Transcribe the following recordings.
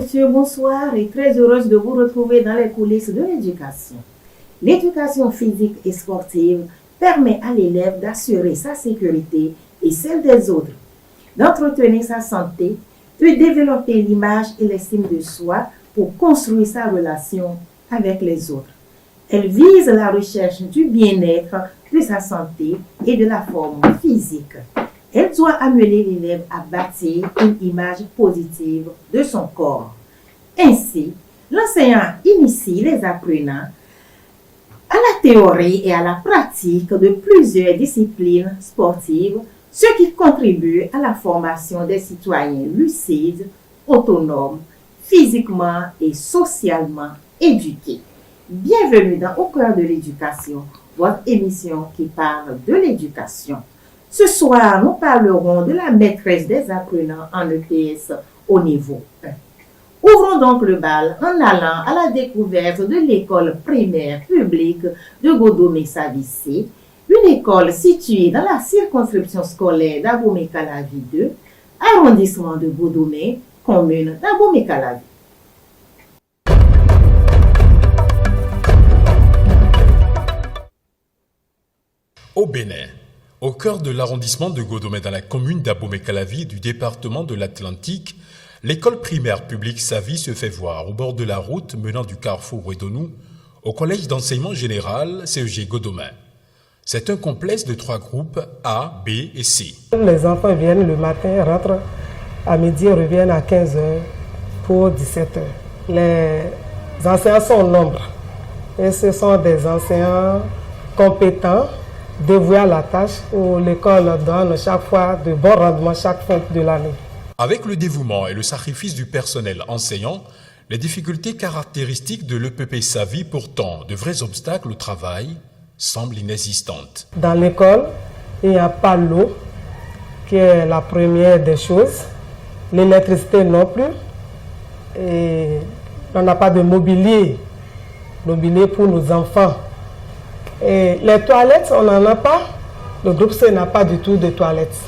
messieurs, bonsoir et très heureuse de vous retrouver dans les coulisses de l'éducation. L'éducation physique et sportive permet à l'élève d'assurer sa sécurité et celle des autres, d'entretenir sa santé, de développer l'image et l'estime de soi pour construire sa relation avec les autres. Elle vise la recherche du bien-être, de sa santé et de la forme physique. Elle doit amener l'élève à bâtir une image positive de son corps. Ainsi, l'enseignant initie les apprenants à la théorie et à la pratique de plusieurs disciplines sportives, ce qui contribue à la formation des citoyens lucides, autonomes, physiquement et socialement éduqués. Bienvenue dans Au cœur de l'éducation, votre émission qui parle de l'éducation. Ce soir, nous parlerons de la maîtresse des apprenants en EPS au niveau 1. Ouvrons donc le bal en allant à la découverte de l'école primaire publique de Godomé-Savissé, une école située dans la circonscription scolaire d'Abomey-Calavi 2, arrondissement de Godomé, commune d'Abomey-Calavi. Au Bénin, au cœur de l'arrondissement de Godomé dans la commune d'Abomey-Calavi du département de l'Atlantique, l'école primaire publique Savi se fait voir au bord de la route menant du carrefour Ouedonou au collège d'enseignement général CEG Godomé. C'est un complexe de 3 groupes A, B et C. Les enfants viennent le matin, rentrent à midi et reviennent à 15h pour 17h. Les enseignants sont nombreux et ce sont des enseignants compétents, dévoués à la tâche où l'école donne chaque fois de bons rendements chaque fin de l'année. Avec le dévouement et le sacrifice du personnel enseignant, les difficultés caractéristiques de l'EPP Savi, pourtant de vrais obstacles au travail, semblent inexistantes. Dans l'école, il n'y a pas l'eau, qui est la première des choses, l'électricité non plus, et on n'a pas de mobilier pour nos enfants. Et les toilettes, on n'en a pas. Le groupe C n'a pas du tout de toilettes.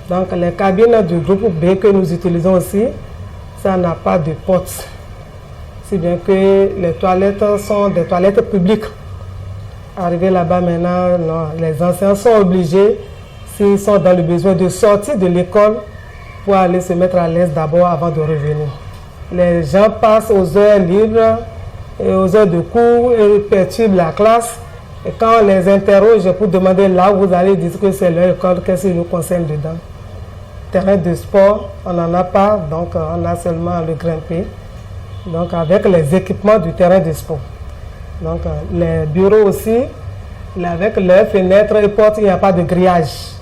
Donc les cabines du groupe B que nous utilisons aussi, ça n'a pas de porte. Si bien que les toilettes sont des toilettes publiques. Arrivé là-bas maintenant, non, les enseignants sont obligés, s'ils sont dans le besoin de sortir de l'école, pour aller se mettre à l'aise d'abord avant de revenir. Les gens passent aux heures libres et aux heures de cours et perturbent la classe. Et quand on les interroge pour demander là où vous allez, dire que c'est leur école, qu'est-ce qui nous concerne dedans. Terrain de sport, on n'en a pas, donc on a seulement le grimper. Donc avec les équipements du terrain de sport. Donc les bureaux aussi, avec leurs fenêtres et portes, il n'y a pas de grillage.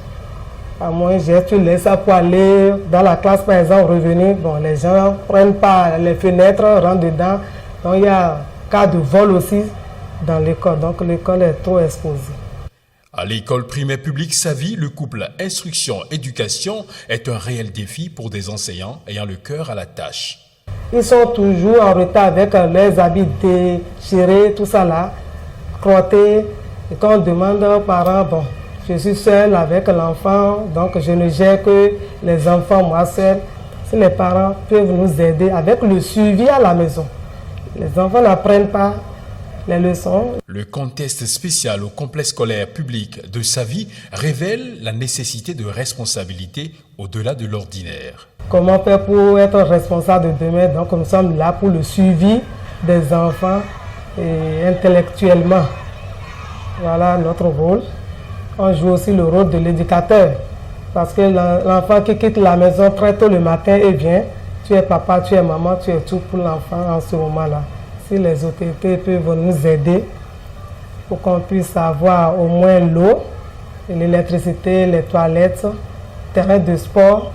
À moins tu laisses ça pour aller dans la classe par exemple, revenir. Bon, les gens ne prennent pas les fenêtres, rentrent dedans. Donc il y a cas de vol aussi dans l'école, donc l'école est trop exposée. À l'école primaire publique Savi, le couple instruction-éducation est un réel défi pour des enseignants ayant le cœur à la tâche. Ils sont toujours en retard avec leurs habits déchirés, tout ça là, crottés. Et quand on demande aux parents, bon, je suis seule avec l'enfant, donc je ne gère que les enfants moi seule. Si les parents peuvent nous aider avec le suivi à la maison, les enfants n'apprennent pas les leçons. Le contexte spécial au complexe scolaire public de Savi révèle la nécessité de responsabilité au-delà de l'ordinaire. Comment faire pour être responsable de demain? Donc nous sommes là pour le suivi des enfants et intellectuellement. Voilà notre rôle. On joue aussi le rôle de l'éducateur. Parce que l'enfant qui quitte la maison très tôt le matin et vient, tu es papa, tu es maman, tu es tout pour l'enfant en ce moment-là. Si les autorités peuvent nous aider pour qu'on puisse avoir au moins l'eau, l'électricité, les toilettes, terrain de sport,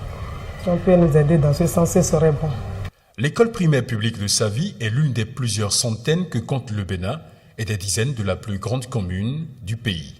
si on peut nous aider dans ce sens, ce serait bon. L'école primaire publique de Savi est l'une des plusieurs centaines que compte le Bénin et des dizaines de la plus grande commune du pays.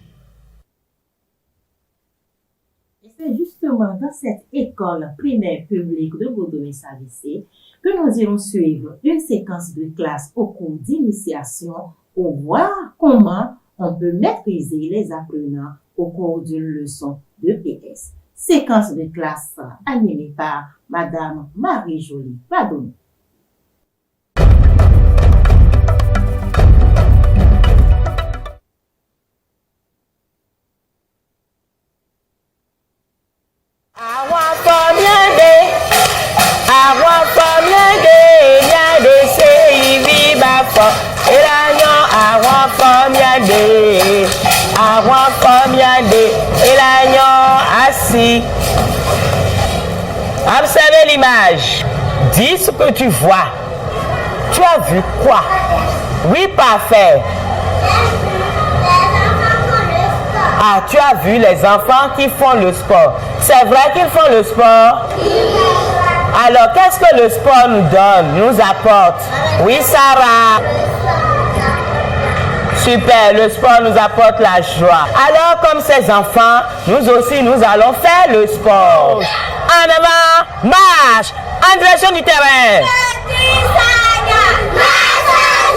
Et c'est justement dans cette école primaire publique de Godomé-Savissé que nous irons suivre une séquence de classe au cours d'initiation pour voir comment on peut maîtriser les apprenants au cours d'une leçon de PS. Séquence de classe animée par Madame Marie-Jolie Padono. sport. Àwọn comiadé, et l'agneau assis. Observez l'image. Dis ce que tu vois. Tu as vu quoi? Oui, parfait. Ah, tu as vu les enfants qui font le sport. C'est vrai qu'ils font le sport? Alors, qu'est-ce que le sport nous donne, nous apporte? Oui, Sarah. Super, le sport nous apporte la joie. Alors, comme ces enfants, nous aussi, nous allons faire le sport. En avant, marche, en direction du terrain.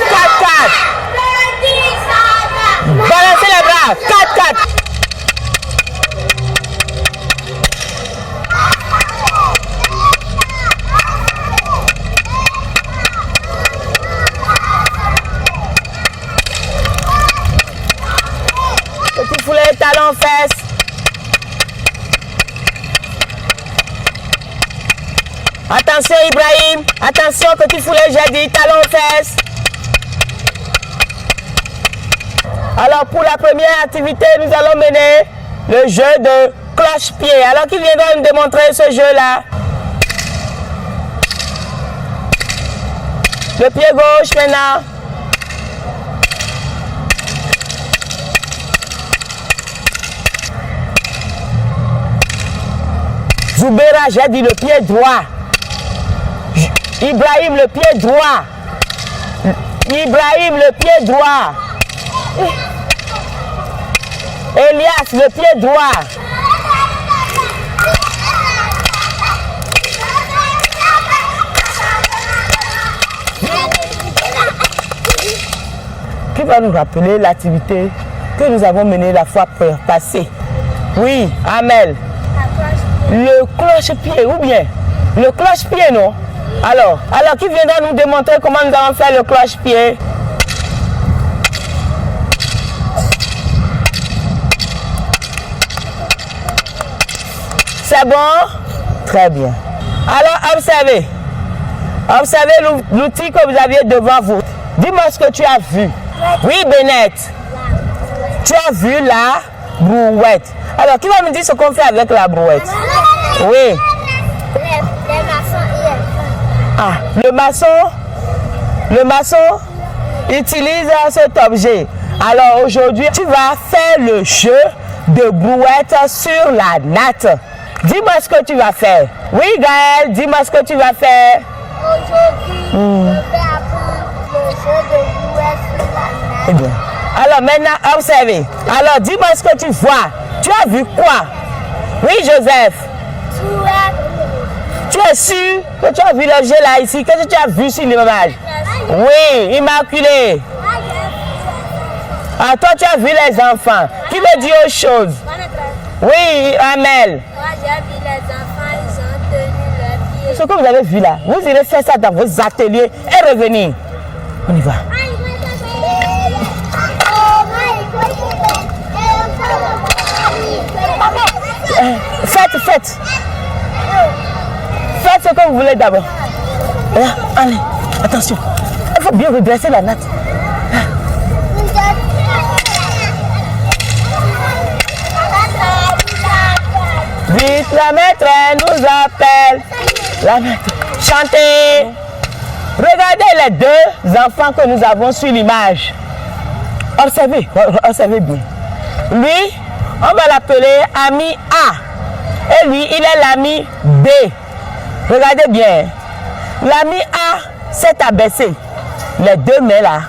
4-4. Balancez les bras, 4-4. Petit foulet, talon, fesses. Attention Ibrahim, attention petit foulet, j'ai dit talon, fesses. Alors pour la première activité, nous allons mener le jeu de cloche-pied. Alors qui viendra nous démontrer ce jeu-là? Le pied gauche maintenant. Zoubera, j'ai dit le pied droit. Ibrahim, le pied droit. Ibrahim, le pied droit. Elias, le pied droit. Qui va nous rappeler l'activité que nous avons menée la fois passée? Oui, Amel. Le cloche-pied, ou bien le cloche-pied, non? Alors, qui viendra nous démontrer comment nous allons faire le cloche-pied? C'est bon? Très bien. Alors, observez. Observez l'outil que vous aviez devant vous. Dis-moi ce que tu as vu. Oui, Bennett. Tu as vu la brouette. Alors, qui va me dire ce qu'on fait avec la brouette? Oui. Les maçons et les Ah, le maçon utilise cet objet. Alors, aujourd'hui, tu vas faire le jeu de brouette sur la natte. Dis-moi ce que tu vas faire. Oui, Gaël, dis-moi ce que tu vas faire. Aujourd'hui, je vais apprendre le jeu de brouette sur la natte. Eh bien. Alors, maintenant, observez. Alors, dis-moi ce que tu vois. Tu as vu quoi? Oui, Joseph. Tu es sûr que tu as vu l'objet là ici? Qu'est-ce que tu as vu sur l'image? Oui, immaculé. Ah, toi, tu as vu les enfants. Qui veut dire autre chose? Oui, Amel. Moi, j'ai vu les enfants, ils ont tenu leurs pieds. Ce que vous avez vu là, vous irez faire ça dans vos ateliers et revenir. On y va. Faites. Faites ce que vous voulez d'abord. Là, allez, attention. Il faut bien redresser la natte. Vite, la maîtresse nous appelle. La maîtresse. Chantez. Regardez les deux enfants que nous avons sur l'image. Observez bien. Lui, on va l'appeler ami A. Et lui, il est l'ami B. Regardez bien. L'ami A s'est abaissé. Les deux mains là,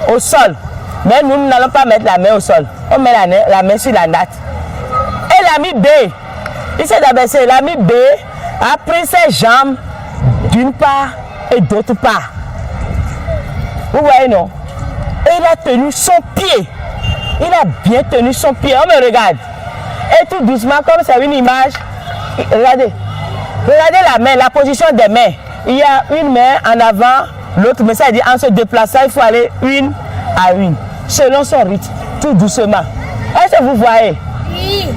au sol. Mais nous n'allons pas mettre la main au sol. On met la main sur la natte. Et l'ami B, il s'est abaissé. L'ami B a pris ses jambes d'une part et d'autre part. Vous voyez, non? Et il a tenu son pied. Il a bien tenu son pied. On me regarde. Et tout doucement, comme c'est une image, regardez. Regardez la main, la position des mains. Il y a une main en avant, l'autre main. C'est-à-dire en se déplaçant, il faut aller une à une, selon son rythme, tout doucement. Est-ce que vous voyez? Oui.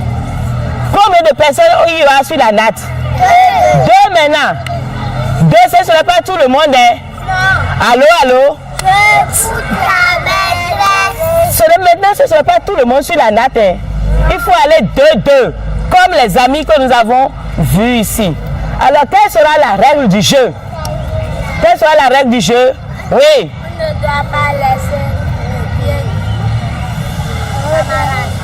Combien de personnes il y aura sur la natte? Deux maintenant. Deux, ce n'est pas tout le monde. Hein? Non. Allô? Oui. Maintenant, ce ne sera pas tout le monde sur la natte. Hein. Il faut aller 2-2, comme les amis que nous avons vus ici. Alors, quelle sera la règle du jeu? Quelle sera la règle du jeu? Oui. On ne doit pas laisser le pied.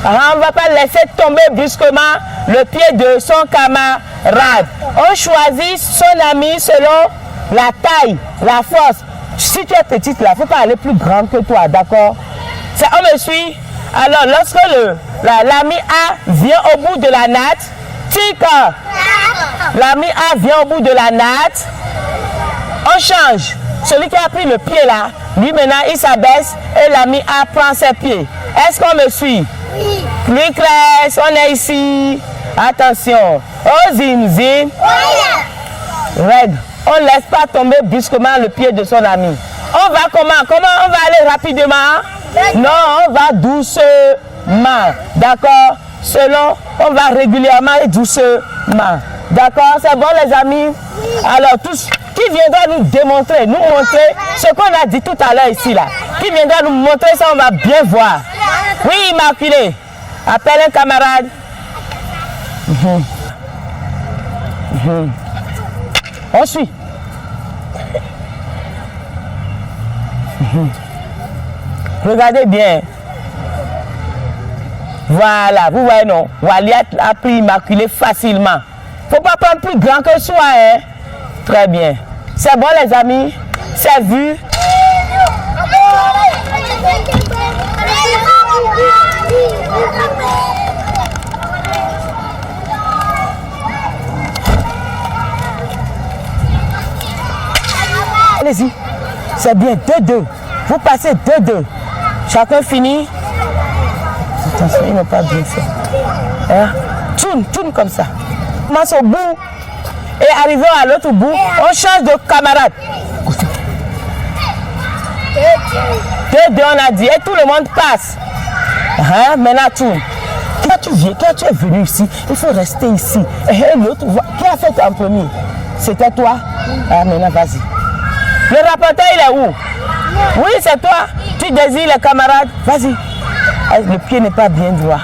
On ne va pas laisser tomber brusquement le pied de son camarade. On choisit son ami selon la taille, la force. Si tu es petite, là, il ne faut pas aller plus grande que toi, d'accord? On me suit. Alors, lorsque l'ami A vient au bout de la natte, tic, l'ami A vient au bout de la natte, on change. Celui qui a pris le pied là, lui maintenant il s'abaisse et l'ami A prend ses pieds. Est-ce qu'on me suit? Oui. Plus clair, on est ici. Attention. Oh zin zin. Règle. On ne laisse pas tomber brusquement le pied de son ami. On va comment? Comment on va aller rapidement? Non, on va doucement. D'accord? Selon, on va régulièrement et doucement. D'accord? C'est bon les amis? Oui. Alors tous, qui viendra nous démontrer, nous montrer ce qu'on a dit tout à l'heure ici là? Qui viendra nous montrer ça, on va bien voir. Oui, Immaculée. Appelle un camarade. On suit. Regardez bien. Voilà, vous voyez non. Waliat a pris Immaculée facilement. Il ne faut pas prendre plus grand que soi. Hein? Très bien. C'est bon les amis? C'est vu? Allez-y. C'est bien. 2-2. Vous passez 2-2. Chacun finit. Attention, ils n'ont pas bien fait. Hein? Tourne comme ça. On commence au bout. Et arrivons à l'autre bout, on change de camarade. 2-2, on a dit. Et tout le monde passe. Hein? Maintenant, tourne. Quand tu viens, quand tu es venu ici, il faut rester ici. Et l'autre, qui a fait en premier? C'était toi? Ah, maintenant, vas-y. Le rapporteur, il est où? Oui, c'est toi. Tu désires les camarades. Vas-y. Le pied n'est pas bien droit.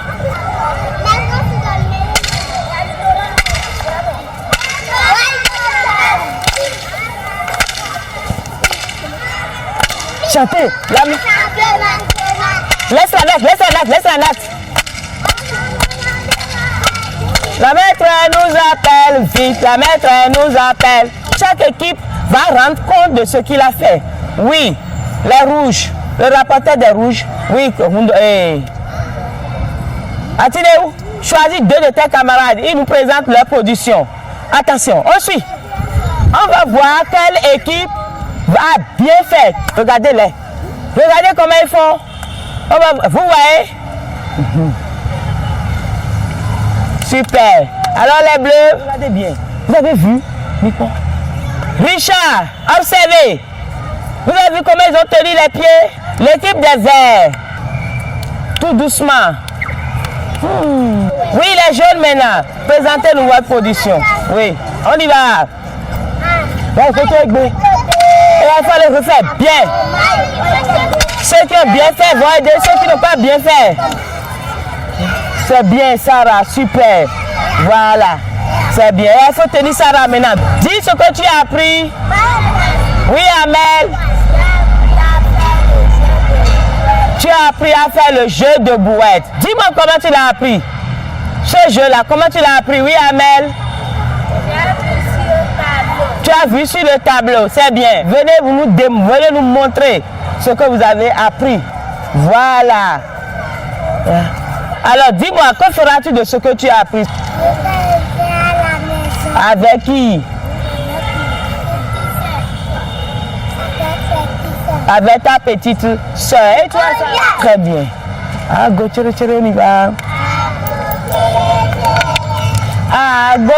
Chantez. Laisse la natte. La maître nous appelle, vite, la maître nous appelle. Chaque équipe va rendre compte de ce qu'il a fait. Oui, les rouges, le rapporteur des rouges, oui. Attendez-vous, choisis 2 de tes camarades, ils nous présentent leur production. Attention, on suit. On va voir quelle équipe va bien faire. Regardez-les. Regardez comment ils font. Vous voyez? Super. Alors les bleus, regardez bien. Vous avez vu? Richard, observez. Vous avez vu comment ils ont tenu les pieds? L'équipe des verts. Tout doucement. Oui, les jaunes maintenant. Présentez-nous votre production. Oui, on y va. Et il faut le refaire bien. Ceux qui ont bien fait vont aider ceux qui n'ont pas bien fait. C'est bien, Sarah, super. Voilà, c'est bien. Il faut tenir Sarah maintenant. Dis ce que tu as appris. Oui, Amel. Tu as appris à faire le jeu de bouette. Dis-moi comment tu l'as appris. Ce jeu-là, comment tu l'as appris? Oui, Amel. Tu as vu sur le tableau, c'est bien. Venez nous montrer ce que vous avez appris. Voilà. Alors, dis-moi, que feras-tu de ce que tu as appris? Avec qui? Avec ta petite soeur. Et toi, ça? Très bien. Ah, go, on y va. Ah, go,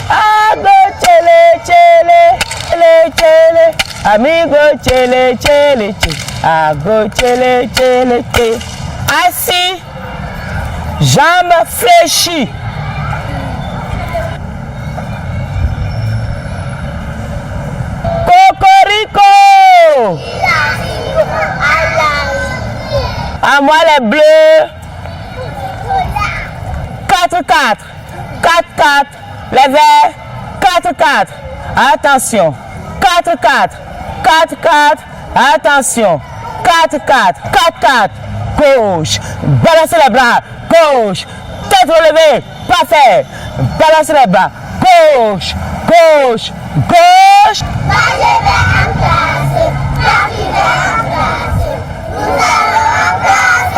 Ago chele, amigo chele. Ago chele. Assis, jambes fléchies. Cocorico. À moi les bleus. 4-4. 4-4. Les verts. 4-4. Attention. 4-4. 4-4. Attention. 4-4. 4-4. Gauche. Balancez les bras. Gauche. Tête relevée. Parfait. Balancez les bras. Gauche. Gauche. Gauche.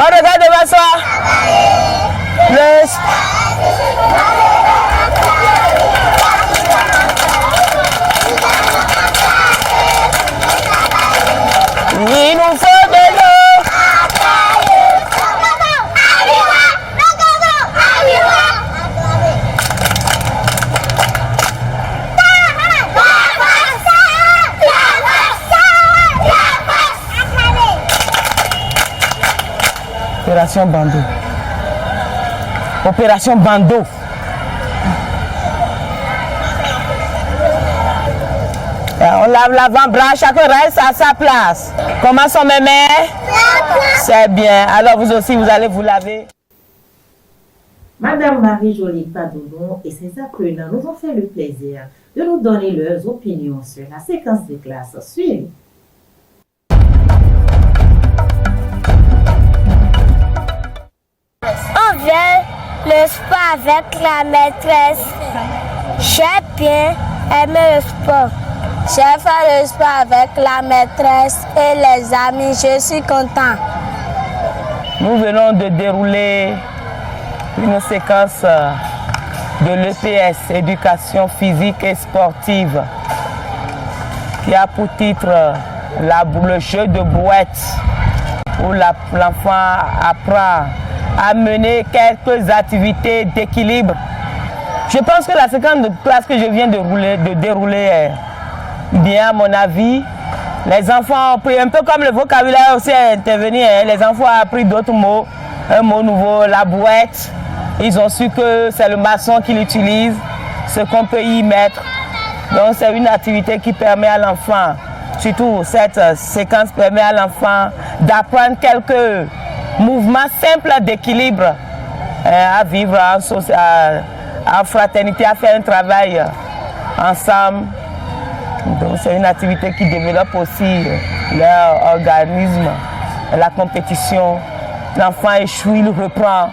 On regarde devant soi. Il nous faut de l'eau. Opération bandeau. Opération bandeau. On lave l'avant-bras, chacun reste à sa place. Commençons mes mains. C'est bien. Alors vous aussi, vous allez vous laver. Madame Marie-Jolie Padoudon et ses apprenants nous ont fait le plaisir de nous donner leurs opinions sur la séquence de classe suivante. On vient le sport avec la maîtresse. J'ai bien aimé le sport. J'ai fait le sport avec la maîtresse et les amis. Je suis content. Nous venons de dérouler une séquence de l'EPS, éducation physique et sportive, qui a pour titre le jeu de brouette, où l'enfant apprend à mener quelques activités d'équilibre. Je pense que la séquence de classe que je viens de dérouler est bien, à mon avis. Les enfants ont pris, un peu comme le vocabulaire aussi est intervenu, les enfants ont appris d'autres mots, un mot nouveau, la brouette. Ils ont su que c'est le maçon qui l'utilise, ce qu'on peut y mettre. Donc c'est une activité qui permet à l'enfant, surtout cette séquence permet à l'enfant d'apprendre quelques mouvements simples d'équilibre, à vivre en fraternité, à faire un travail ensemble. Donc c'est une activité qui développe aussi leur organisme, la compétition. L'enfant échoue, il reprend.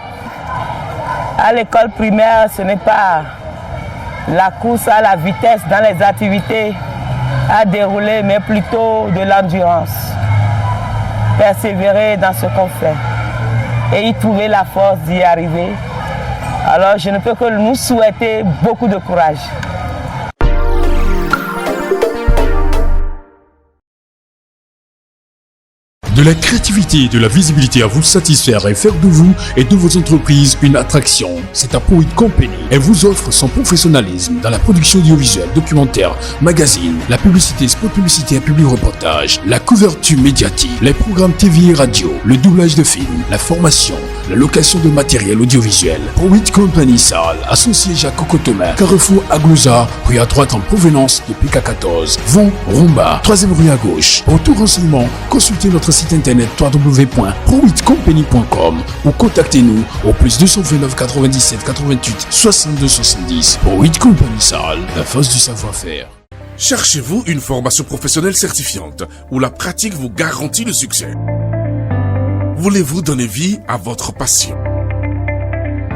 À l'école primaire, ce n'est pas la course à la vitesse dans les activités à dérouler, mais plutôt de l'endurance. Persévérer dans ce qu'on fait et y trouver la force d'y arriver. Alors je ne peux que nous souhaiter beaucoup de courage. De la créativité et de la visibilité à vous satisfaire et faire de vous et de vos entreprises une attraction. C'est à ProWith Company. Elle vous offre son professionnalisme dans la production audiovisuelle, documentaire, magazine, la publicité, spot publicitaire, publi-reportage, la couverture médiatique, les programmes TV et radio, le doublage de films, la formation, la location de matériel audiovisuel. ProWith Company Salle, associé Jacques Cocotomin, Carrefour Aglouza, rue à droite en provenance de PK14, Vont, Rumba, 3e rue à gauche. Pour tout renseignement, consultez notre site internet www.prowithcompany.com ou contactez-nous au plus 229 97 88 62 70. ProWith Company Salle, la force du savoir-faire. Cherchez-vous une formation professionnelle certifiante où la pratique vous garantit le succès? Voulez-vous donner vie à votre passion?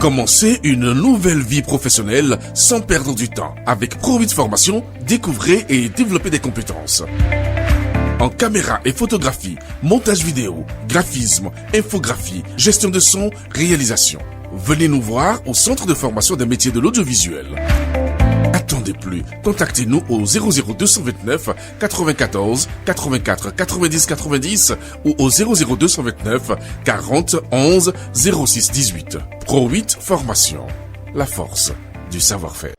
Commencez une nouvelle vie professionnelle sans perdre du temps. Avec ProWith Formation, découvrez et développez des compétences en caméra et photographie, montage vidéo, graphisme, infographie, gestion de son, réalisation. Venez nous voir au centre de formation des métiers de l'audiovisuel. Attendez plus, contactez-nous au 00229 94 84 90 90 ou au 00229 40 11 06 18. ProWith Formation, la force du savoir-faire.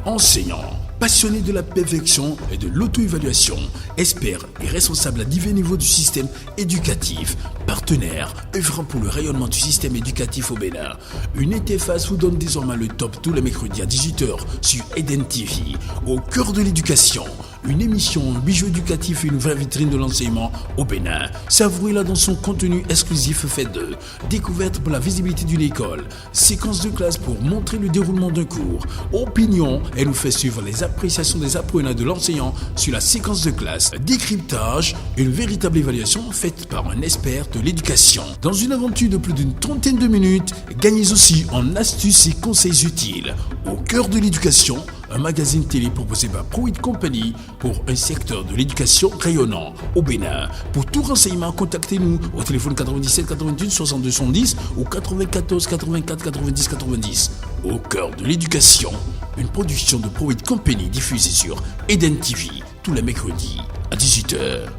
Enseignants, Passionné de la perfection et de l'auto-évaluation, expert et responsable à divers niveaux du système éducatif, partenaire, œuvrant pour le rayonnement du système éducatif au Bénin, une interface vous donne désormais le top tous les mercredis à 18h sur Eden TV. Au cœur de l'éducation, une émission, un bijou éducatif et une vraie vitrine de l'enseignement au Bénin. Savourez-la dans son contenu exclusif fait de découverte pour la visibilité d'une école, séquence de classe pour montrer le déroulement d'un cours, opinion, elle nous fait suivre les appréciations des apprenants et de l'enseignant sur la séquence de classe, décryptage, une véritable évaluation faite par un expert de l'éducation. Dans une aventure de plus d'une trentaine de minutes, gagnez aussi en astuces et conseils utiles. Au cœur de l'éducation, un magazine télé proposé par Pro-It Company pour un secteur de l'éducation rayonnant au Bénin. Pour tout renseignement, contactez-nous au téléphone 97 81 62 110 ou 94 84 90 90. Au cœur de l'éducation, une production de Pro-It Company diffusée sur Eden TV tous les mercredis à 18h.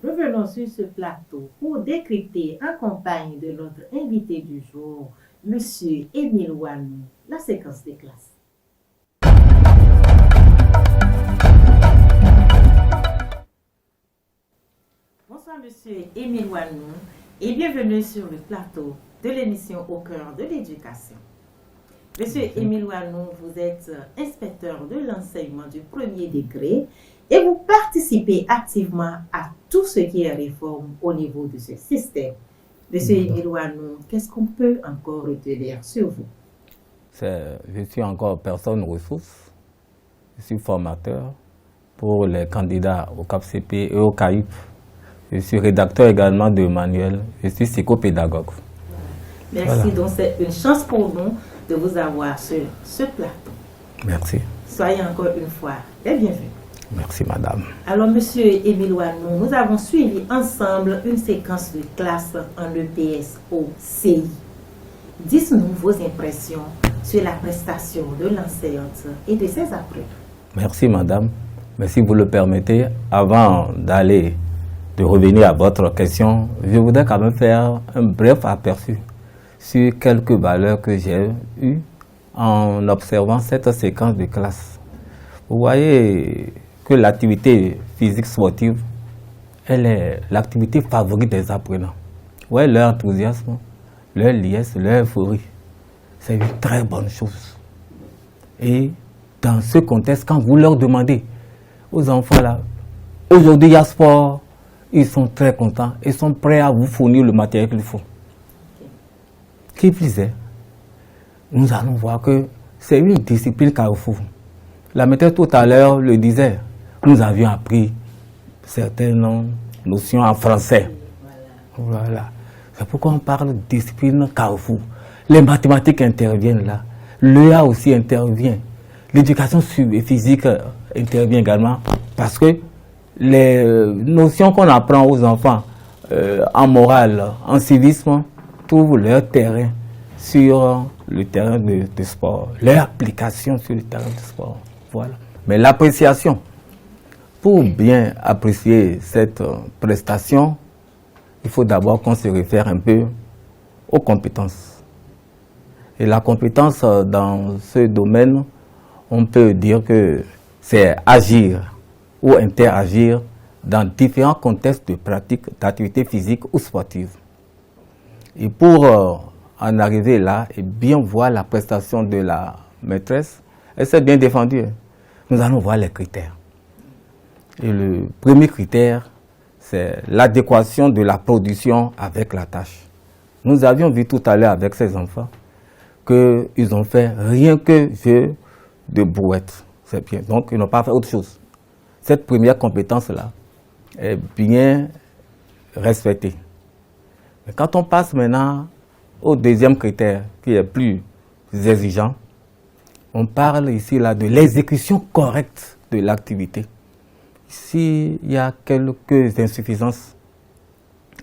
Revenons sur ce plateau pour décrypter en compagnie de notre invité du jour, M. Émile Wanou, la séquence des classes. Bonsoir M. Émile Wanou et bienvenue sur le plateau de l'émission Au cœur de l'éducation. Monsieur Émile Wanou, vous êtes inspecteur de l'enseignement du premier degré et vous participez activement à tout ce qui est réforme au niveau de ce système. Monsieur Émile Wanou, qu'est-ce qu'on peut encore retenir sur vous? Je suis encore personne ressource, je suis formateur pour les candidats au CAPCP et au CAIP. Je suis rédacteur également de manuels, je suis psychopédagogue. Merci, voilà. Donc c'est une chance pour nous de vous avoir sur ce plateau. Merci. Soyez encore une fois les bienvenus. Merci madame. Alors monsieur Émile Wanou, nous avons suivi ensemble une séquence de classe en EPS au CI. Dites-nous vos impressions sur la prestation de l'enseignante et de ses apprenants. Merci madame. Mais si vous le permettez, avant de revenir à votre question, je voudrais quand même faire un bref aperçu sur quelques valeurs que j'ai eues en observant cette séquence de classe. Vous voyez que l'activité physique sportive, elle est l'activité favorite des apprenants. Vous voyez leur enthousiasme, leur liesse, leur euphorie. C'est une très bonne chose. Et dans ce contexte, quand vous leur demandez aux enfants là, aujourd'hui il y a sport, ils sont très contents et sont prêts à vous fournir le matériel qu'il faut. Qui plus est, nous allons voir que c'est une discipline carrefour. La maîtresse tout à l'heure le disait, nous avions appris certaines notions en français. Voilà. C'est pourquoi on parle de discipline carrefour. Les mathématiques interviennent là. L'EA aussi intervient. L'éducation physique intervient également parce que les notions qu'on apprend aux enfants en morale, en civisme, trouvent leur terrain sur le terrain de sport, leur application sur le terrain de sport. Voilà. Mais l'appréciation, pour bien apprécier cette prestation, il faut d'abord qu'on se réfère un peu aux compétences. Et la compétence dans ce domaine, on peut dire que c'est agir ou interagir dans différents contextes de pratique d'activité physique ou sportive. Et pour en arriver là et bien voir la prestation de la maîtresse, elle s'est bien défendue. Nous allons voir les critères. Et le premier critère, c'est l'adéquation de la production avec la tâche. Nous avions vu tout à l'heure avec ces enfants qu'ils ont fait rien que jeu de brouette. C'est bien. Donc, ils n'ont pas fait autre chose. Cette première compétence-là est bien respectée. Mais quand on passe maintenant au deuxième critère, qui est plus exigeant, on parle ici là de l'exécution correcte de l'activité. Ici, il y a quelques insuffisances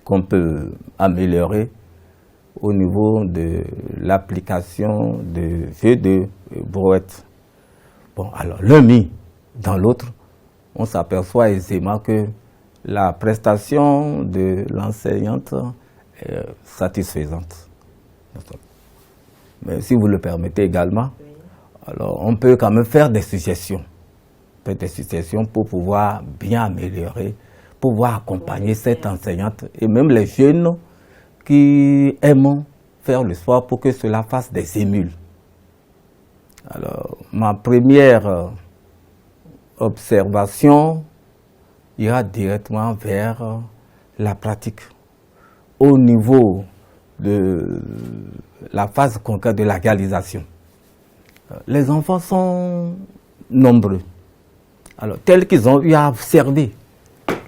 qu'on peut améliorer au niveau de l'application de jeux de brouette. Bon, alors, l'un mis dans l'autre, on s'aperçoit aisément que la prestation de l'enseignante est satisfaisante. Mais si vous le permettez également, alors on peut quand même faire des suggestions. Des suggestions pour pouvoir bien améliorer, pouvoir accompagner cette enseignante et même les jeunes qui aiment faire le sport pour que cela fasse des émules. Alors, ma première observation ira directement vers la pratique. Au niveau de la phase concrète de la réalisation, les enfants sont nombreux. Alors, tels qu'ils ont eu à observer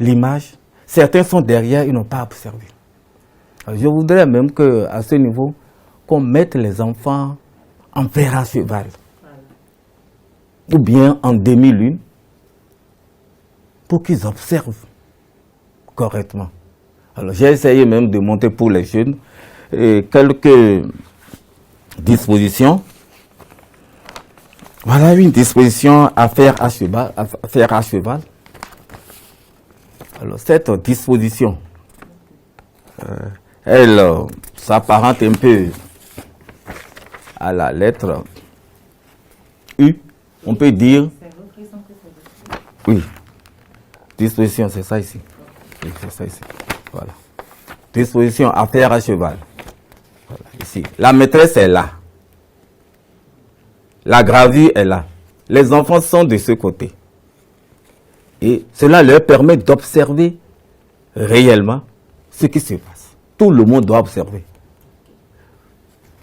l'image, certains sont derrière, ils n'ont pas observé. Alors, je voudrais même qu'à ce niveau, qu'on mette les enfants en fer à cheval, ou bien en demi-lune, pour qu'ils observent correctement. Alors, j'ai essayé même de monter pour les jeunes quelques dispositions. Voilà une disposition à faire à cheval. Alors, cette disposition, elle s'apparente un peu à la lettre U. On peut dire, oui, disposition, c'est ça ici. Oui, c'est ça ici. Voilà. Disposition à faire à cheval. Voilà, ici. La maîtresse est là. La gravure est là. Les enfants sont de ce côté. Et cela leur permet d'observer réellement ce qui se passe. Tout le monde doit observer.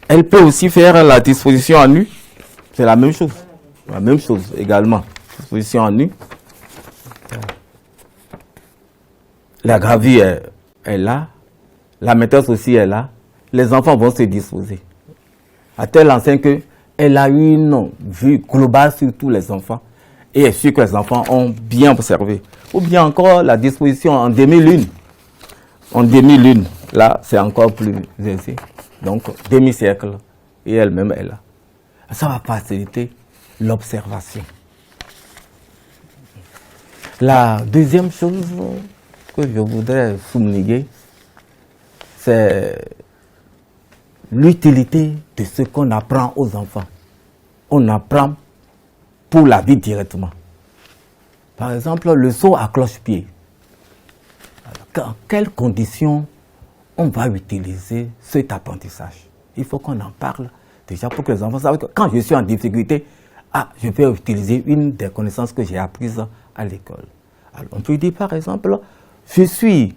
Elle peut aussi faire la disposition en nu. C'est la même chose. La même chose également. Disposition en nu. La gravure est là. La maîtresse aussi est là. Les enfants vont se disposer. À tel enseigne qu'elle a une vue globale sur tous les enfants. Et est sûr que les enfants ont bien observé. Ou bien encore la disposition en demi-lune. En demi-lune, là, c'est encore plus aisé. Donc, demi-cercle. Et elle-même est là. Ça va faciliter l'observation. La deuxième chose que je voudrais souligner, c'est l'utilité de ce qu'on apprend aux enfants. On apprend pour la vie directement. Par exemple, le saut à cloche-pied. Dans quelles conditions on va utiliser cet apprentissage? Il faut qu'on en parle déjà pour que les enfants savent que quand je suis en difficulté, je vais utiliser une des connaissances que j'ai apprises à l'école. Alors, on peut dire par exemple, je suis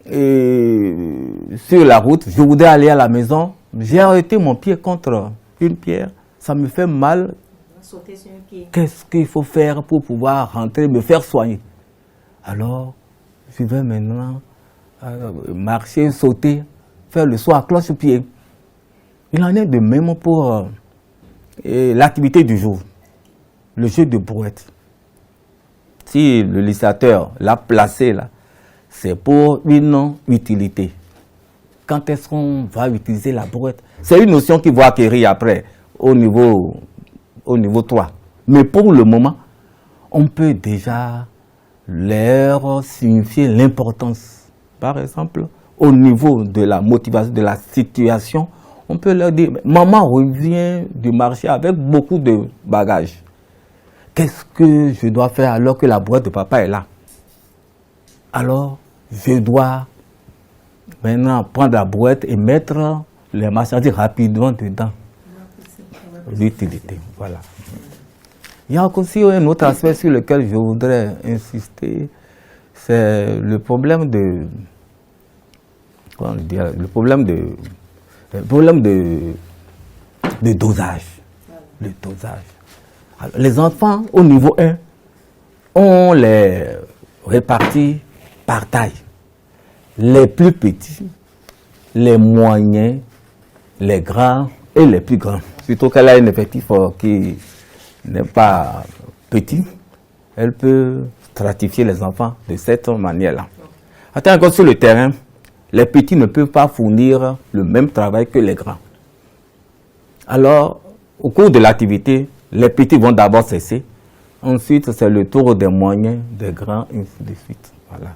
sur la route, je voudrais aller à la maison, j'ai arrêté mon pied contre une pierre, ça me fait mal. Qu'est-ce qu'il faut faire pour pouvoir rentrer, me faire soigner? Alors, je vais maintenant marcher, sauter, faire le saut à cloche-pied. Il en est de même pour l'activité du jour, le jeu de brouette. Si le législateur l'a placé là, c'est pour une utilité. Quand est-ce qu'on va utiliser la brouette? C'est une notion qu'il va acquérir après, au niveau 3. Mais pour le moment, on peut déjà leur signifier l'importance. Par exemple, au niveau de la motivation, de la situation, on peut leur dire, maman revient du marché avec beaucoup de bagages. Qu'est-ce que je dois faire alors que la boîte de papa est là? Alors, je dois maintenant prendre la boîte et mettre les marchandises rapidement dedans. L'utilité, voilà. Il y a aussi un autre aspect sur lequel je voudrais insister, c'est le problème de dosage. Le dosage. Alors, les enfants au niveau 1, on les répartit par taille. Les plus petits, les moyens, les grands et les plus grands. Surtout qu'elle a un effectif qui n'est pas petit, elle peut stratifier les enfants de cette manière-là. Attends, encore sur le terrain, les petits ne peuvent pas fournir le même travail que les grands. Alors, au cours de l'activité, les petits vont d'abord cesser. Ensuite, c'est le tour des moyens, des grands, et ainsi de suite. Voilà.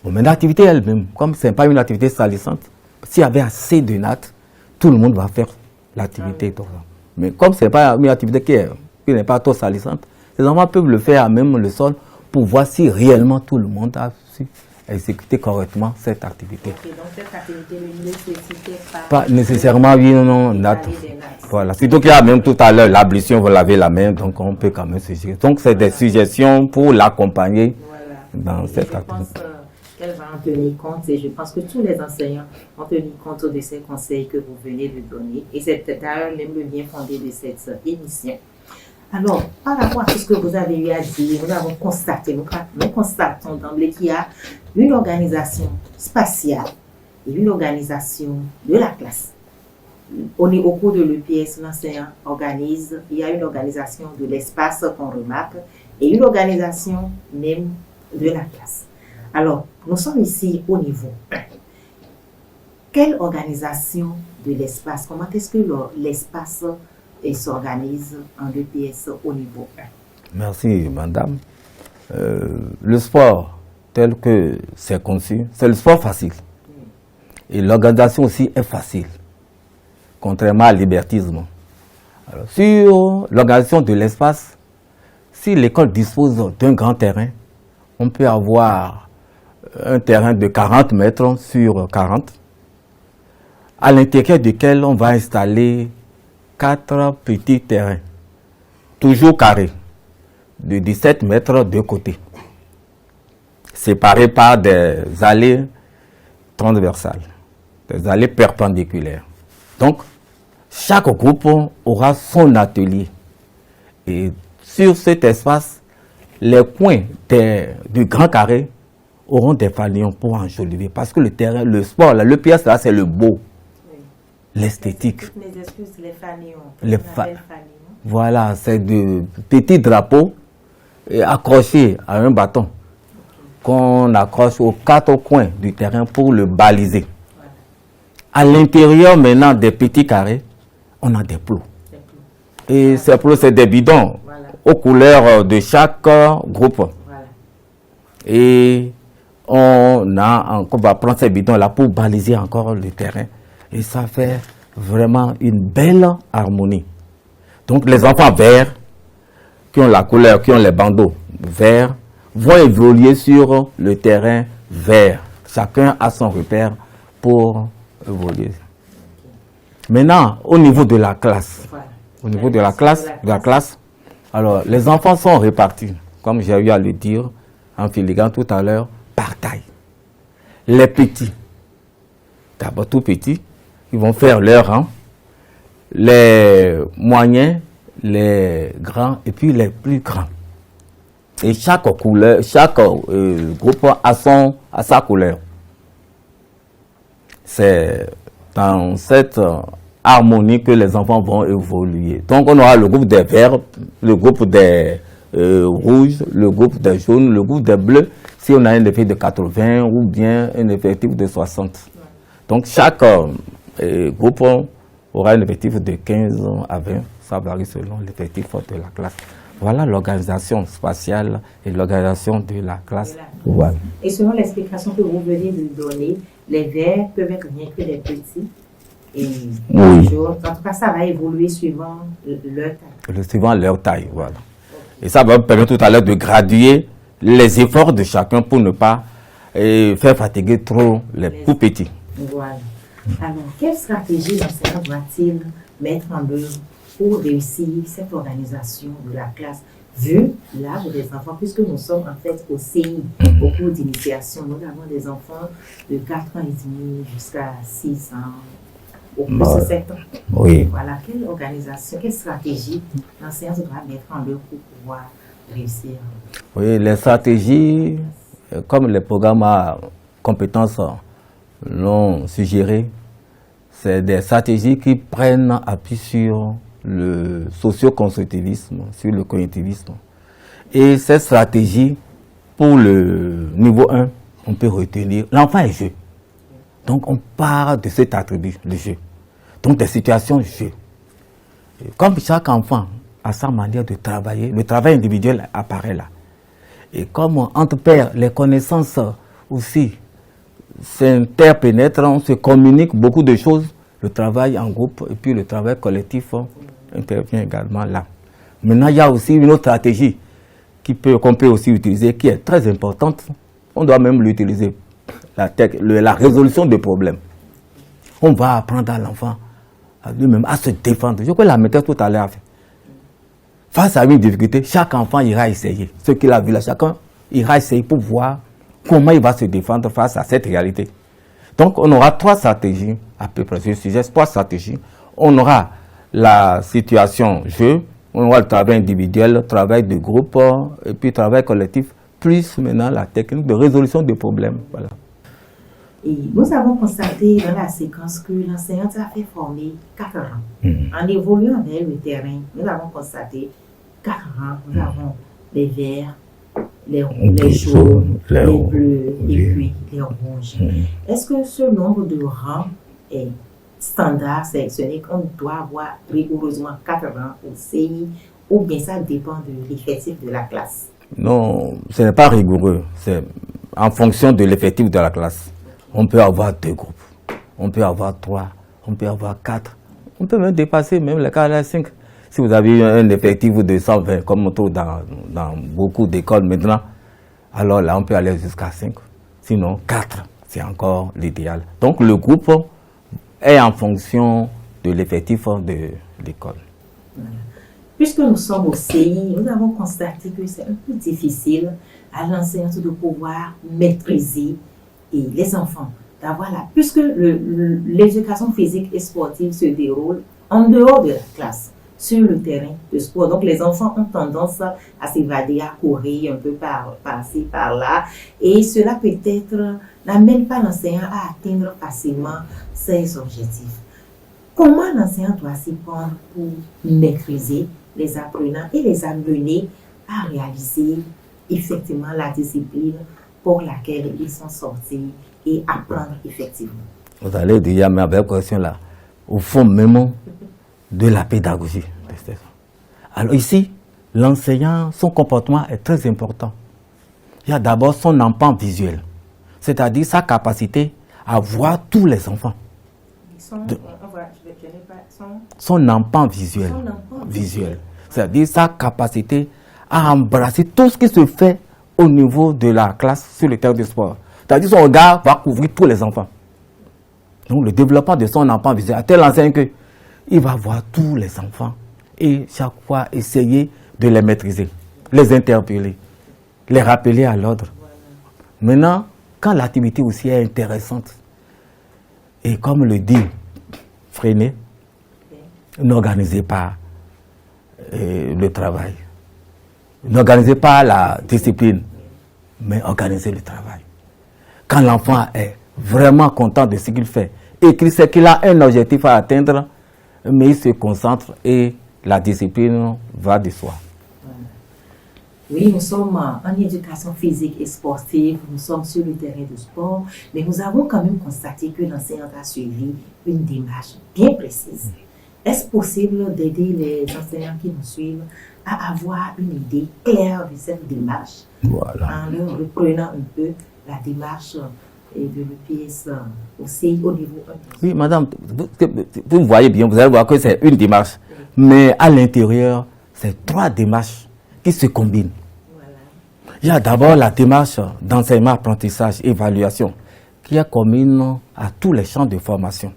Bon, mais l'activité elle-même, comme ce n'est pas une activité salissante, s'il y avait assez de nattes, tout le monde va faire l'activité. Mais comme ce n'est pas une activité qui n'est pas trop salissante, les enfants peuvent le faire à même le sol pour voir si réellement tout le monde a su exécuter correctement cette activité. Okay, donc cette activité ne nécessitait pas nécessairement, oui, non, natte. Voilà. Surtout qu'il y a même tout à l'heure l'ablution, vous lavez la main, donc on peut quand même suggérer. Donc c'est des suggestions pour l'accompagner dans cette activité. Je pense qu'elle va en tenir compte et je pense que tous les enseignants ont tenu compte de ces conseils que vous venez de donner. Et c'est peut-être d'ailleurs même le bien fondé de cette émission. Alors, par rapport à tout ce que vous avez eu à dire, nous avons constaté, nous constatons d'emblée qu'il y a une organisation spatiale et une organisation de la classe. Au cours de l'EPS, l'enseignant organise, il y a une organisation de l'espace qu'on remarque et une organisation même de la classe. Alors, nous sommes ici au niveau 1. Quelle organisation de l'espace? Comment est-ce que l'espace s'organise en EPS au niveau 1? Merci, madame. Le sport, tel que c'est conçu, c'est le sport facile. Et l'organisation aussi est facile, contrairement à libertisme. Alors, sur l'organisation de l'espace, si l'école dispose d'un grand terrain, on peut avoir un terrain de 40 mètres sur 40, à l'intérieur duquel on va installer 4 petits terrains, toujours carrés, de 17 mètres de côté, séparés par des allées transversales, des allées perpendiculaires. Donc, chaque groupe aura son atelier. Et sur cet espace, les coins du grand carré auront des fanions pour enjoliver. Parce que le terrain, le sport, le PS, là, c'est le beau, l'esthétique. Mes excuses, les fanions. Voilà, c'est de petits drapeaux accrochés à un bâton qu'on accroche aux 4 coins du terrain pour le baliser. Voilà. À l'intérieur maintenant des petits carrés, on a des plots. Et ces plots, c'est des bidons aux couleurs de chaque groupe. Voilà. Et on va prendre ces bidons-là pour baliser encore le terrain. Et ça fait vraiment une belle harmonie. Donc les enfants verts, qui ont la couleur, qui ont les bandeaux verts, vont évoluer sur le terrain vert. Chacun a son repère pour évoluer. Maintenant, au niveau de la classe, alors les enfants sont répartis, comme j'ai eu à le dire en filigrane tout à l'heure, par taille. Les petits, d'abord tout petits, ils vont faire leur rang. Les moyens, les grands et puis les plus grands. Et chaque couleur, chaque groupe a sa couleur. C'est dans cette harmonie que les enfants vont évoluer. Donc on aura le groupe des verts, le groupe des rouges, le groupe des jaunes, le groupe des bleus, si on a un effectif de 80 ou bien un effectif de 60. Donc chaque groupe aura un effectif de 15 à 20, ça varie selon l'effectif de la classe. Voilà l'organisation spatiale et l'organisation de la classe. Voilà. Et selon l'explication que vous venez de donner, les verts peuvent être rien que les petits. Et toujours, en tout cas, ça va évoluer suivant leur taille. Suivant leur taille, voilà. Et ça va permettre tout à l'heure de graduer les efforts de chacun pour ne pas faire fatiguer trop les plus petits. Voilà. Alors, quelle stratégie l'enseignant doit-il mettre en œuvre pour réussir cette organisation de la classe, vu l'âge des enfants, puisque nous sommes en fait au CI, au cours d'initiation, nous avons des enfants de 4 ans et demi jusqu'à 6 ans, au plus de 7 ans. Oui. Voilà, quelle organisation, quelle stratégie l'enseignant doit mettre en œuvre pour pouvoir réussir? Oui, les stratégies, comme les programmes à compétences l'ont suggéré, c'est des stratégies qui prennent appui sur le socio-constructivisme, sur le cognitivisme. Et cette stratégie, pour le niveau 1, on peut retenir, l'enfant est jeu. Donc on part de cet attribut, le jeu. Donc des situations jeu. Et comme chaque enfant a sa manière de travailler, le travail individuel apparaît là. Et comme entre pairs, les connaissances aussi s'interpénètrent, on se communique beaucoup de choses, le travail en groupe et puis le travail collectif intervient également là. Maintenant, il y a aussi une autre stratégie qu'on peut aussi utiliser, qui est très importante. On doit même l'utiliser, la résolution des problèmes. On va apprendre à l'enfant lui-même à se défendre. Je crois que la maîtresse tout à l'heure a fait. Face à une difficulté, chaque enfant ira essayer. Ce qu'il a vu là, chacun ira essayer pour voir comment il va se défendre face à cette réalité. Donc, on aura 3 stratégies, à peu près, je suggère 3 stratégies. On aura la situation jeu, on aura le travail individuel, le travail de groupe, et puis le travail collectif, plus maintenant la technique de résolution des problèmes. Voilà. Et nous avons constaté dans la séquence que l'enseignant a fait former 4 rangs. En évoluant vers le terrain, nous avons constaté 4 rangs. Nous avons les verts, les jaunes, les bleus et puis les rouges. Est-ce que ce nombre de rangs est standard, sélectionné, qu'on doit avoir rigoureusement 4 rangs au CI, ou bien ça dépend de l'effectif de la classe? Non, ce n'est pas rigoureux. C'est en fonction de l'effectif de la classe. On peut avoir 2 groupes, on peut avoir 3, on peut avoir 4, on peut même dépasser même les 4 à 5. Si vous avez un effectif de 120, comme dans beaucoup d'écoles maintenant, alors là, on peut aller jusqu'à 5. Sinon, 4, c'est encore l'idéal. Donc, le groupe est en fonction de l'effectif de l'école. Puisque nous sommes au CI, nous avons constaté que c'est un peu difficile à l'enseignant de pouvoir maîtriser les enfants. Puisque l'éducation physique et sportive se déroule en dehors de la classe, sur le terrain de sport. Donc, les enfants ont tendance à s'évader, à courir un peu par-ci, par-là. Et cela peut-être n'amène pas l'enseignant à atteindre facilement ses objectifs. Comment l'enseignant doit s'y prendre pour maîtriser les apprenants et les amener à réaliser effectivement la discipline pour laquelle ils sont sortis et apprendre effectivement? Vous allez dire, mais avec question là, au fond même de la pédagogie. Alors ici, l'enseignant, son comportement est très important. Il y a d'abord son empant visuel, c'est-à-dire sa capacité à voir tous les enfants. Son empant visuel. C'est-à-dire sa capacité à embrasser tout ce qui se fait au niveau de la classe sur le terrain de sport. C'est-à-dire son regard va couvrir tous les enfants. Donc le développement de son empant visuel, à tel enseigne qu'il va voir tous les enfants et chaque fois essayer de les maîtriser, les interpeller, les rappeler à l'ordre. Maintenant, quand l'activité aussi est intéressante, et comme le dit Freinet, n'organisez pas le travail, n'organisez pas la discipline, mais organisez le travail. Quand l'enfant est vraiment content de ce qu'il fait et qu'il sait qu'il a un objectif à atteindre, mais il se concentre et la discipline va de soi. Oui, nous sommes en éducation physique et sportive, nous sommes sur le terrain de sport, mais nous avons quand même constaté que l'enseignant a suivi une démarche bien précise. Est-ce possible d'aider les enseignants qui nous suivent à avoir une idée claire de cette démarche, en leur reprenant un peu la démarche et de l'EPS aussi au niveau 1? Oui, madame, vous voyez bien, vous allez voir que c'est une démarche, mais à l'intérieur, c'est 3 démarches qui se combinent. Voilà. Il y a d'abord la démarche d'enseignement, apprentissage, évaluation, qui est commune à tous les champs de formation.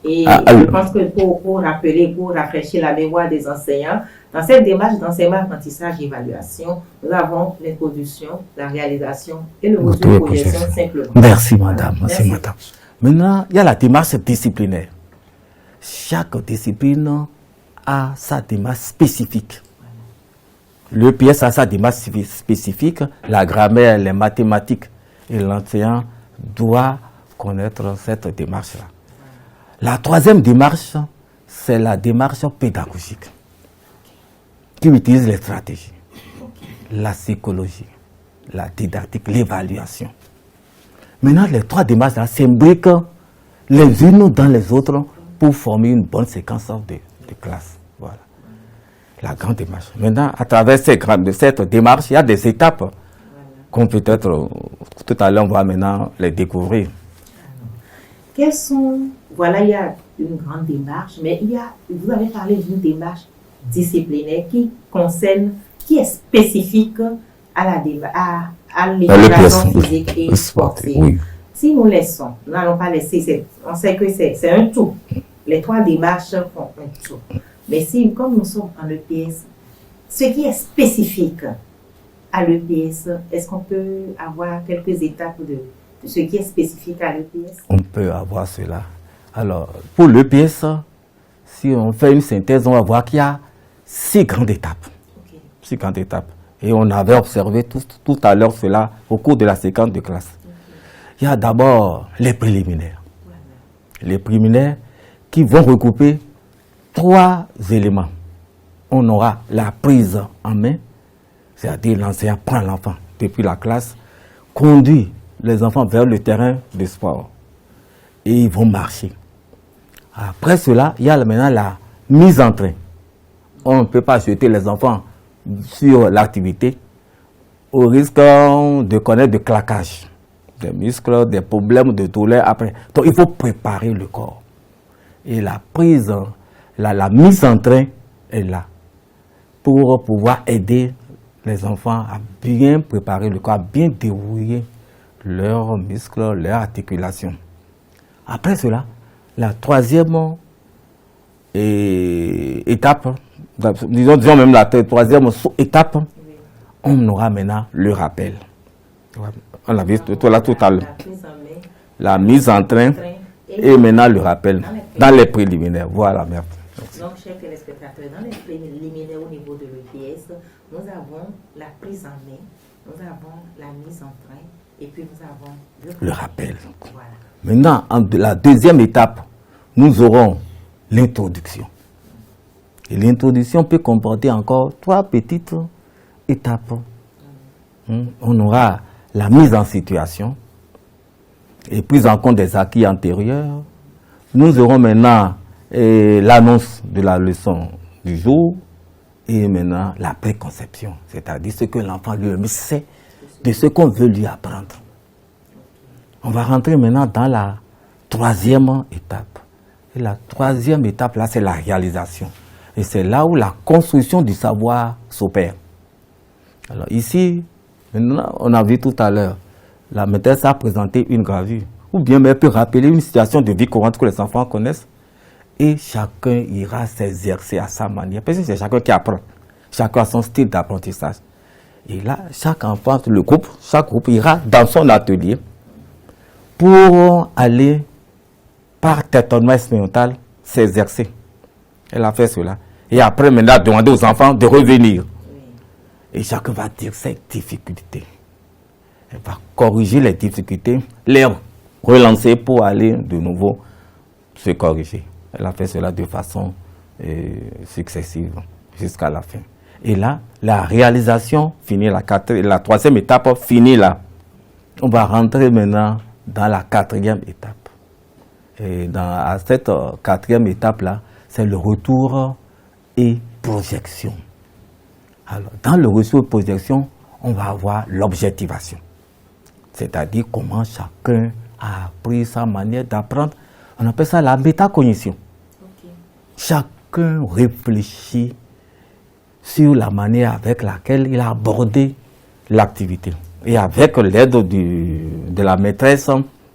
Et je pense que pour rafraîchir la mémoire des enseignants, dans cette démarche d'enseignement, apprentissage et évaluation, nous avons l'introduction, la réalisation et le module de projection simplement. Merci madame, merci madame. Maintenant, il y a la démarche disciplinaire. Chaque discipline a sa démarche spécifique. L'EPS a sa démarche spécifique, la grammaire, les mathématiques. Et l'enseignant doit connaître cette démarche-là. La 3e démarche, c'est la démarche pédagogique, qui utilise les stratégies, la psychologie, la didactique, l'évaluation. Maintenant, les 3 démarches-là s'imbriquent les unes dans les autres pour former une bonne séquence de classe. Voilà. La grande démarche. Maintenant, à travers cette démarche, il y a des étapes qu'on peut-être, tout à l'heure, on va maintenant les découvrir. quels sont, voilà, il y a une grande démarche, mais vous avez parlé d'une démarche disciplinaire qui est spécifique à l'éducation physique et sportive. Oui. Si nous laissons, nous n'allons pas laisser, on sait que c'est un tout. Les 3 démarches font un tout. Mais si, comme nous sommes en EPS, ce qui est spécifique à l'EPS, est-ce qu'on peut avoir quelques étapes de ce qui est spécifique à l'EPS? On peut avoir cela. Alors, pour l'EPS, si on fait une synthèse, on va voir qu'il y a 6 grandes étapes. Okay. 6 grandes étapes. Et on avait observé tout à l'heure cela au cours de la séquence de classe. Okay. Il y a d'abord les préliminaires. Les préliminaires qui vont regrouper 3 éléments. On aura la prise en main, c'est-à-dire l'enseignant prend l'enfant depuis la classe, conduit les enfants vers le terrain de sport et ils vont marcher. Après cela, il y a maintenant la mise en train. On ne peut pas jeter les enfants sur l'activité au risque de connaître des claquages, des muscles, des problèmes de douleur après. Donc il faut préparer le corps. Et la prise, la mise en train est là pour pouvoir aider les enfants à bien préparer le corps, à bien dérouiller leurs muscles, leurs articulations. Après cela, la 3e étape, disons même la 3e étape, on aura maintenant le rappel. On l'a vu tout à l'heure. La mise en train et maintenant le rappel dans les préliminaires. Voilà, merci. Donc, chers téléspectateurs, dans les préliminaires au niveau de l'EPS, nous avons la prise en main, nous avons la mise en train et puis nous avons le rappel. Voilà. Maintenant, la 2e étape, nous aurons l'introduction. Et l'introduction peut comporter encore 3 petites étapes. On aura la mise en situation et prise en compte des acquis antérieurs. Nous aurons maintenant l'annonce de la leçon du jour et maintenant la préconception, c'est-à-dire ce que l'enfant lui-même sait de ce qu'on veut lui apprendre. On va rentrer maintenant dans la 3e étape. Et la 3e étape, là, c'est la réalisation. Et c'est là où la construction du savoir s'opère. Alors ici, maintenant, on a vu tout à l'heure, la maîtresse a présenté une gravure. Ou bien elle peut rappeler une situation de vie courante que les enfants connaissent. Et chacun ira s'exercer à sa manière. Parce que c'est chacun qui apprend. Chacun a son style d'apprentissage. Et là, chaque enfant, chaque groupe ira dans son atelier pour aller, par tâtonnement expérimental, s'exercer. Elle a fait cela. Et après, maintenant, demander aux enfants de revenir. Et chacun va dire ses difficultés. Elle va corriger les difficultés, les relancer pour aller de nouveau se corriger. Elle a fait cela de façon successive jusqu'à la fin. Et là, la réalisation finit, la 3e étape finit là. On va rentrer maintenant dans la 4e étape. Et à cette 4e étape-là, c'est le retour et projection. Alors, dans le retour et projection, on va avoir l'objectivation. C'est-à-dire comment chacun a appris sa manière d'apprendre. On appelle ça la métacognition. Okay. Chacun réfléchit sur la manière avec laquelle il a abordé l'activité. Et avec l'aide de la maîtresse,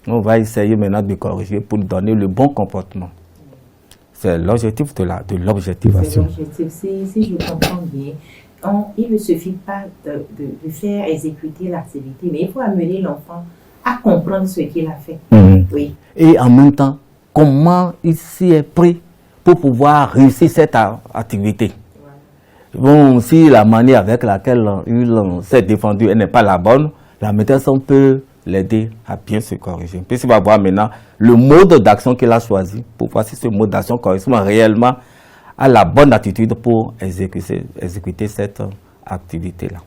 on va essayer maintenant de corriger pour donner le bon comportement. C'est l'objectif de l'objectivation. C'est l'objectif. Si je comprends bien, il ne suffit pas de faire exécuter l'activité, mais il faut amener l'enfant à comprendre ce qu'il a fait. Oui. Et en même temps, comment il s'y est pris pour pouvoir réussir cette activité. Bon, si la manière avec laquelle il s'est défendu n'est pas la bonne, la maîtresse peut l'aider à bien se corriger. Puis il va voir maintenant le mode d'action qu'il a choisi pour voir si ce mode d'action correspond réellement à la bonne attitude pour exécuter cette activité-là.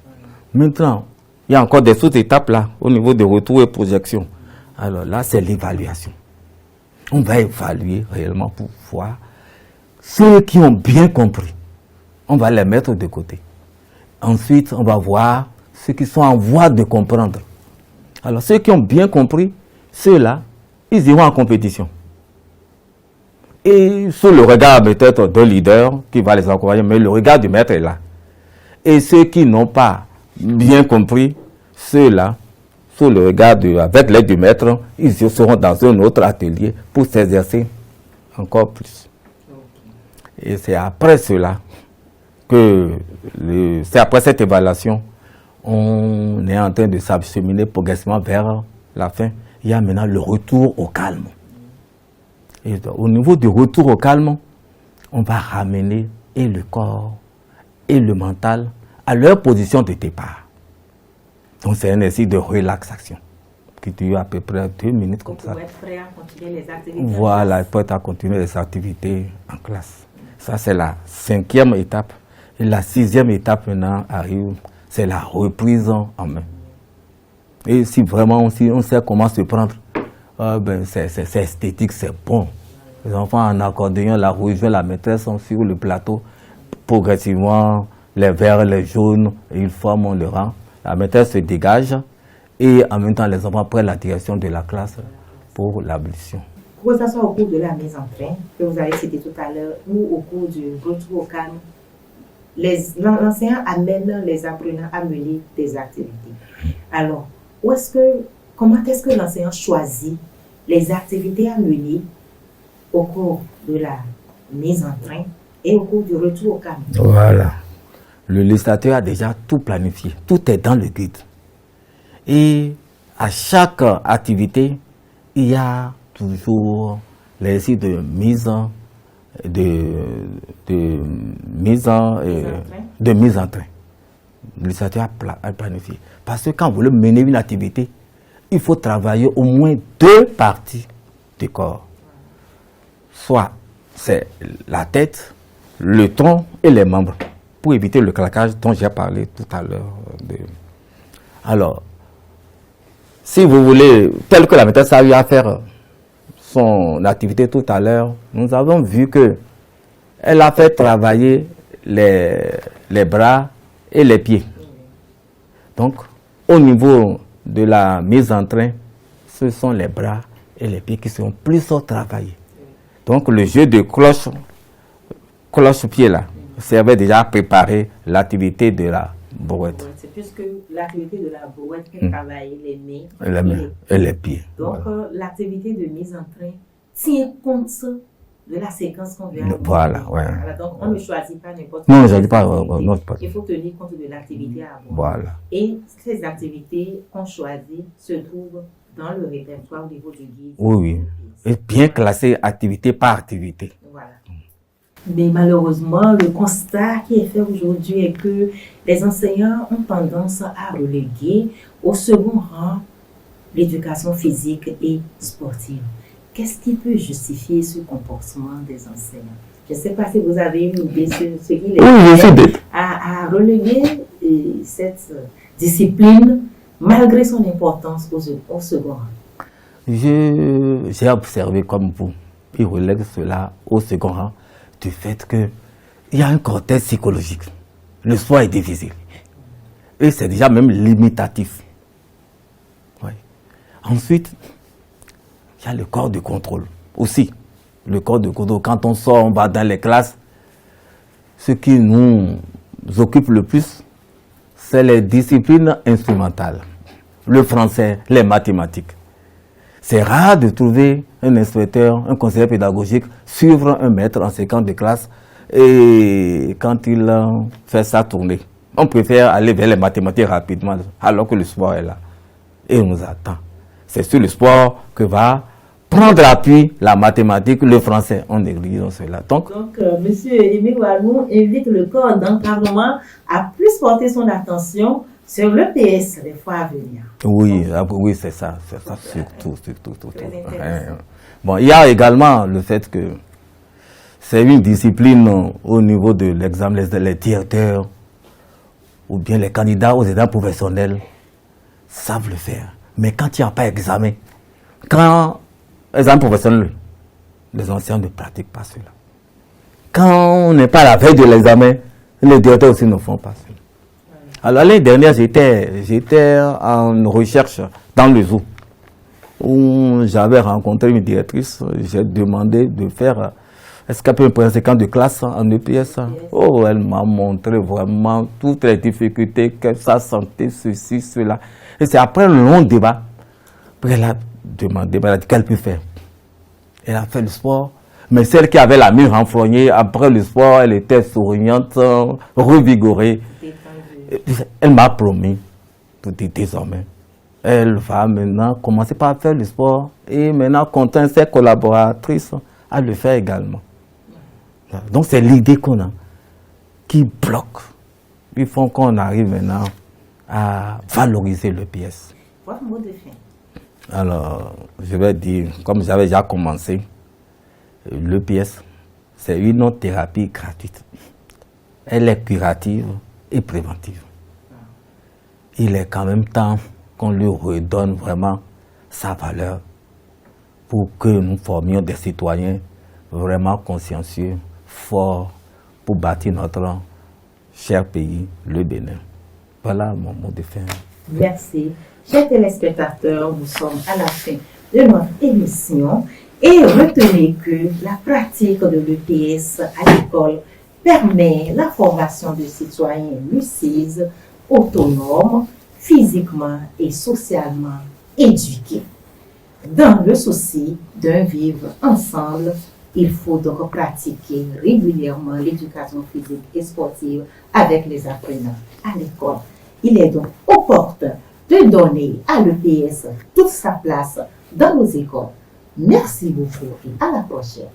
Maintenant, il y a encore des sous-étapes là au niveau de retour et projection. Alors là, c'est l'évaluation. On va évaluer réellement pour voir ceux qui ont bien compris. On va les mettre de côté. Ensuite, on va voir ceux qui sont en voie de comprendre. Alors, ceux qui ont bien compris, ceux-là, ils iront en compétition. Et sous le regard peut-être d'un leader qui va les encourager, mais le regard du maître est là. Et ceux qui n'ont pas bien compris, ceux-là, sous le regard avec l'aide du maître, ils seront dans un autre atelier pour s'exercer encore plus. Et c'est après cela c'est après cette évaluation, on est en train de s'acheminer progressivement vers la fin. Il y a maintenant le retour au calme. Et au niveau du retour au calme, on va ramener et le corps et le mental à leur position de départ. Donc c'est un exercice de relaxation qui dure à peu près 2 minutes comme ça. Pour être prêt à continuer les activités. Voilà, pour être à continuer les activités en classe. Ça c'est la 5e étape. Et la 6e étape maintenant arrive, c'est la reprise en main. Et si vraiment on sait comment se prendre, c'est esthétique, c'est bon. Les enfants en accordéon, la rejoignent la maîtresse, sont sur le plateau. Progressivement, les verts, les jaunes, ils forment le rang. La maîtresse se dégage et en même temps, les enfants prennent la direction de la classe pour l'ablution. Que ce soit au cours de la mise en train, que vous avez cité tout à l'heure, ou au cours du retour au calme, l'enseignant amène les apprenants à mener des activités. Alors, comment est-ce que l'enseignant choisit les activités à mener au cours de la mise en train et au cours du retour au calme? Voilà. Le législateur a déjà tout planifié. Tout est dans le guide. Et à chaque activité, il y a toujours l'exercice de mise en train. Le législateur a planifié. Parce que quand vous voulez mener une activité, il faut travailler au moins 2 parties du corps. Soit c'est la tête, le tronc et les membres, pour éviter le claquage dont j'ai parlé tout à l'heure. Alors, si vous voulez, tel que la maîtresse a eu à faire son activité tout à l'heure, nous avons vu que elle a fait travailler les bras et les pieds. Donc, au niveau de la mise en train, ce sont les bras et les pieds qui sont plus travaillés. Donc, le jeu de cloche-pied là servait déjà à préparer l'activité de la brouette. C'est plus que l'activité de la brouette qui travaille les mains et les pieds. Donc, voilà. L'activité de mise en train tient compte de la séquence qu'on vient de Voilà, ouais. Donc, on ne choisit pas n'importe Non, on ne choisit pas. Il faut tenir compte de l'activité à avoir. Voilà. Et ces activités qu'on choisit se trouvent dans le répertoire au niveau du guide. Oui. Et bien classé activité par activité. Voilà. Mais malheureusement, le constat qui est fait aujourd'hui est que les enseignants ont tendance à reléguer au second rang l'éducation physique et sportive. Qu'est-ce qui peut justifier ce comportement des enseignants? Je ne sais pas si vous avez une idée sur ce qui les fait à reléguer cette discipline malgré son importance au second rang. J'ai observé comme vous, ils relèguent cela au second rang du fait qu'il y a un contexte psychologique. Le sport est difficile. Et c'est déjà même limitatif. Ouais. Ensuite, il y a le corps de contrôle aussi. Le corps de contrôle, quand on sort, on va dans les classes. Ce qui nous occupe le plus, c'est les disciplines instrumentales. Le français, les mathématiques. C'est rare de trouver un instructeur, un conseiller pédagogique suivre un maître en séquence de classe et quand il fait sa tournée. On préfère aller vers les mathématiques rapidement alors que le sport est là. Et on nous attend. C'est sur le sport que va prendre appui la mathématique, le français. On néglige cela. Donc, M. Émile Oualmou invite le corps d'encadrement à plus porter son attention sur le PS les fois à venir. Oui, c'est ça. C'est ça, surtout. Bon, il y a également le fait que c'est une discipline au niveau de l'examen, les directeurs ou bien les candidats aux examens professionnels savent le faire. Mais quand il n'y a pas d'examen, quand l'examen professionnel, les enseignants ne pratiquent pas cela. Quand on n'est pas à la veille de l'examen, les directeurs aussi ne font pas cela. Alors l'année dernière, j'étais en recherche dans le zoo. où j'avais rencontré une directrice, j'ai demandé de faire, est-ce qu'elle peut me prendre 50 de classe en EPS? Oh, elle m'a montré vraiment toutes les difficultés que ça sentait, ceci, cela. Et c'est après un long débat qu'elle a demandé, elle a dit qu'elle peut faire. Elle a fait le sport, mais celle qui avait la main renfrognée, après le sport, elle était souriante, revigorée. Elle m'a promis, désormais, elle va maintenant commencer par faire le sport et maintenant contraindre ses collaboratrices à le faire également. Donc c'est l'idée qu'on a qui bloque. Il faut qu'on arrive maintenant à valoriser l'EPS. Votre mot de fin. Alors, je vais dire, comme j'avais déjà commencé, l'EPS, c'est une thérapie gratuite. Elle est curative et préventive. Il est quand même temps qu'on lui redonne vraiment sa valeur pour que nous formions des citoyens vraiment consciencieux, forts, pour bâtir notre cher pays, le Bénin. Voilà mon mot de fin. Merci. Chers téléspectateurs, nous sommes à la fin de notre émission et retenez que la pratique de l'EPS à l'école permet la formation de citoyens lucides, autonomes, physiquement et socialement éduqués. Dans le souci d'un vivre ensemble, il faut donc pratiquer régulièrement l'éducation physique et sportive avec les apprenants à l'école. Il est donc opportun de donner à l'EPS toute sa place dans nos écoles. Merci beaucoup et à la prochaine.